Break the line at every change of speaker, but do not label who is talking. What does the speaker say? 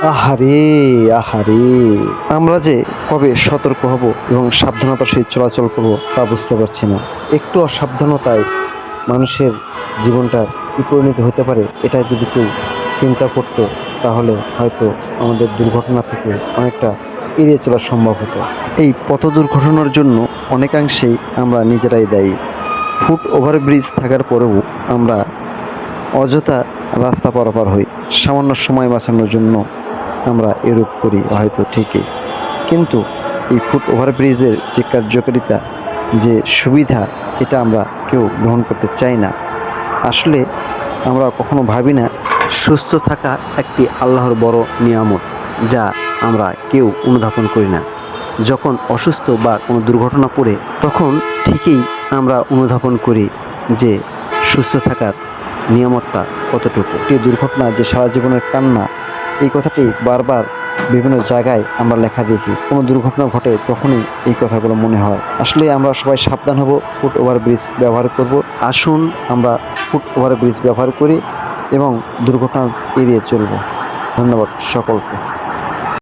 আহারে আহারে, আমরা যে কবে সতর্ক হব এবং সাবধানতার সহিত চলাচল করব তা বুঝতে পারছি না। একটু অসাবধানতায় মানুষের জীবনটা কি পরিণত হতে পারে, এটা যদি কেউ চিন্তা করতো তাহলে হয়তো আমাদের দুর্ঘটনা থেকে অনেকটা এড়িয়ে চলা সম্ভব হতো। এই পথ দুর্ঘটনার জন্য অনেকাংশেই আমরা নিজেরাই দায়ী। ফুট ওভারব্রিজ থাকার পরেও আমরা অযথা রাস্তা পারাপার হই, সামান্য সময় বাঁচানোর জন্য আমরা এরূপ করি হয়তো ঠিকই, কিন্তু এই ফুট ওভারব্রিজের যে কার্যকারিতা, যে সুবিধা, এটা আমরা কেউ গ্রহণ করতে চাই না। আসলে আমরা কখনো ভাবি না সুস্থ থাকা একটি আল্লাহর বড় নিয়ামত, যা আমরা কেউ অনুধাবন করি না। যখন অসুস্থ বা কোনো দুর্ঘটনা পড়ে তখন ঠিকই আমরা অনুধাবন করি যে সুস্থ থাকার নিয়ামতটা কতটুকু। একটি দুর্ঘটনা যে সারা জীবনের কান্না, এই কথাটি বারবার বিভিন্ন জায়গায় আমরা লেখা দেখি। কোনো দুর্ঘটনা ঘটে তখনই এই কথাগুলো মনে হয়। আসলে আমরা সবাই সাবধান হব, ফুট ওভারব্রিজ ব্যবহার করব। আসুন আমরা ফুট ওভারব্রিজ ব্যবহার করি এবং দুর্ঘটনা এড়িয়ে চলব। ধন্যবাদ সকলকে।